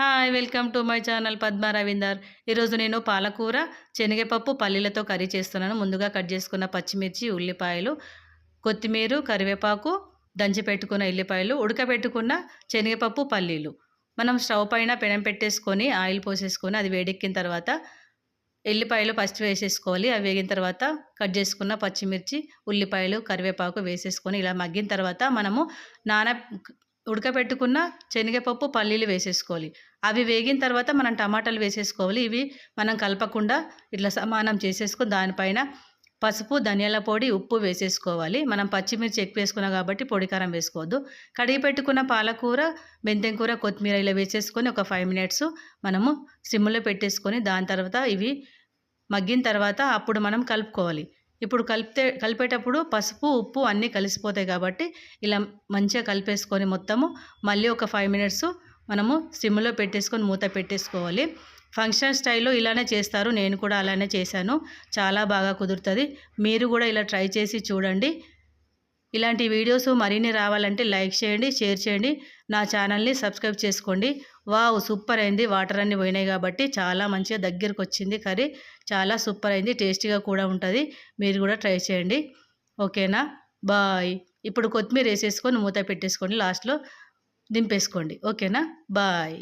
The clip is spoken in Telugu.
Hi! Welcome to my channel Padma Ravinder. ఈరోజు నేను పాలకూర, శనగపప్పు, పల్లీలతో కర్రీ చేస్తున్నాను. ముందుగా కట్ చేసుకున్న పచ్చిమిర్చి, ఉల్లిపాయలు, కొత్తిమీర, కరివేపాకు, దంచి పెట్టుకున్న ఎల్లిపాయలు, ఉడకబెట్టుకున్న శనగపప్పు, పల్లీలు. మనం స్టవ్ పైన పెనం పెట్టేసుకొని ఆయిల్ పోసేసుకొని అది వేడెక్కిన తర్వాత ఎల్లిపాయలు ఫస్ట్ వేసేసుకోవాలి. అవి వేగిన తర్వాత కట్ చేసుకున్న పచ్చిమిర్చి, ఉల్లిపాయలు, కరివేపాకు వేసేసుకొని ఇలా మగ్గిన తర్వాత మనము నాన ఉడకబెట్టుకున్న శనగపప్పు, పల్లీలు వేసేసుకోవాలి. అవి వేగిన తర్వాత మనం టమాటాలు వేసేసుకోవాలి. ఇవి మనం కలపకుండా ఇట్లా సమానం చేసేసుకొని దానిపైన పసుపు, ధనియాల పొడి, ఉప్పు వేసేసుకోవాలి. మనం పచ్చిమిర్చి ఎక్కువ వేసుకున్నాం కాబట్టి పొడి కారం వేసుకోవద్దు. కడిగి పెట్టుకున్న పాలకూర, మెంతెం కూర, కొత్తిమీర ఇలా వేసేసుకొని ఒక 5 మినిట్స్ మనము సిమ్‌లో పెట్టేసుకొని దాని తర్వాత ఇవి మగ్గిన తర్వాత అప్పుడు మనం కలుపుకోవాలి. ఇప్పుడు కలిపేటప్పుడు పసుపు, ఉప్పు అన్నీ కలిసిపోతాయి కాబట్టి ఇలా మంచిగా కలిపేసుకొని మొత్తము మళ్ళీ ఒక 5 మినిట్స్ మనము సిమ్‌లో పెట్టేసుకొని మూత పెట్టేసుకోవాలి. ఫంక్షన్ స్టైల్‌లో ఇలానే చేస్తారు. నేను కూడా అలానే చేశాను. చాలా బాగా కుదురుతది. మీరు కూడా ఇలా ట్రై చేసి చూడండి. ఇలాంటి వీడియోస్ మరిన్ని రావాలంటే లైక్ చేయండి, షేర్ చేయండి. నా ఛానల్‌ని సబ్స్క్రైబ్ చేసుకోండి. వావ్! సూపర్ అయింది. వాటర్ అన్నీ పోయినాయి కాబట్టి చాలా మంచిగా దగ్గరకొచ్చింది కర్రీ. చాలా సూపర్ అయింది. టేస్టీగా కూడా ఉంటది. మీరు కూడా ట్రై చేయండి. ఓకేనా? బాయ్. ఇప్పుడు కొత్తిమీర ఏసేసుకొని మూత పెట్టేసుకోండి. లాస్ట్‌లో దింపేసుకోండి. ఓకేనా? బాయ్.